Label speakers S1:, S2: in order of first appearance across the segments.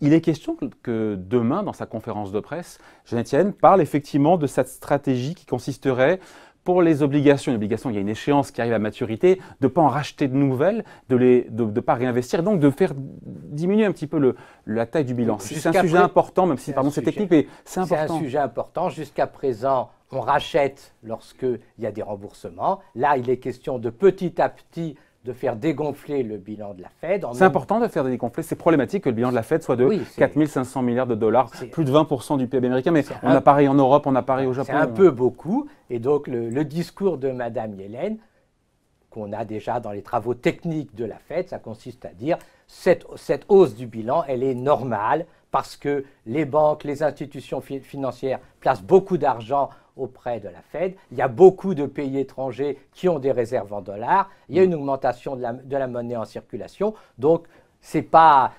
S1: Il est question que demain, dans sa conférence de presse, Janet Yellen parle effectivement de cette stratégie qui consisterait pour les obligations. Une obligation, il y a une échéance qui arrive à maturité, de ne pas en racheter de nouvelles, de ne pas réinvestir, donc de faire diminuer un petit peu la taille du bilan. C'est un sujet important, même si pardon, c'est technique, mais c'est important.
S2: C'est un sujet important. Jusqu'à présent, on rachète lorsqu'il y a des remboursements. Là, il est question de petit à petit de faire dégonfler le bilan de la Fed.
S1: C'est important de faire dégonfler. C'est problématique que le bilan de la Fed soit de 4 500 milliards de dollars, plus de 20% du PIB américain. Mais on a pareil en Europe, on a pareil au Japon.
S2: C'est un peu beaucoup. Et donc, le discours de Mme Yellen, qu'on a déjà dans les travaux techniques de la Fed, ça consiste à dire cette hausse du bilan, elle est normale parce que les banques, les institutions financières placent beaucoup d'argent auprès de la Fed. Il y a beaucoup de pays étrangers qui ont des réserves en dollars. Il y a une augmentation de la monnaie en circulation. Donc, ce n'est pas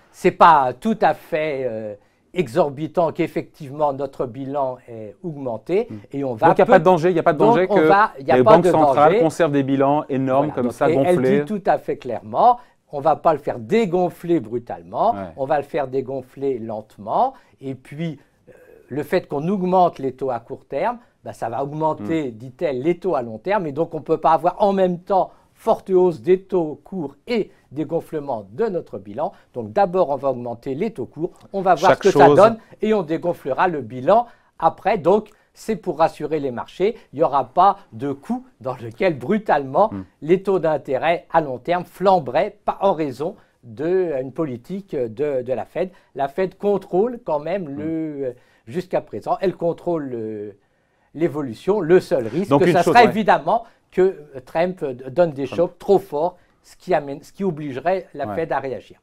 S2: tout à fait exorbitant qu'effectivement notre bilan est augmenté. Et on va
S1: donc, il n'y a pas de danger. Il n'y a pas de danger que les banques centrales conservent des bilans énormes comme ça, gonflés.
S2: Elle dit tout à fait clairement, on ne va pas le faire dégonfler brutalement, on va le faire dégonfler lentement. Et puis, le fait qu'on augmente les taux à court terme, ça va augmenter, dit-elle, les taux à long terme. Et donc, on ne peut pas avoir en même temps forte hausse des taux courts et dégonflement de notre bilan. Donc, d'abord, on va augmenter les taux courts, on va voir ce que ça donne et on dégonflera le bilan après. Donc, c'est pour rassurer les marchés. Il n'y aura pas de coup dans lequel, brutalement, les taux d'intérêt à long terme flamberaient en raison d'une politique de la Fed. La Fed contrôle quand même jusqu'à présent, elle contrôle l'évolution. Le seul risque, ça sera évidemment que Trump donne des chocs trop forts, ce qui obligerait la Fed à réagir.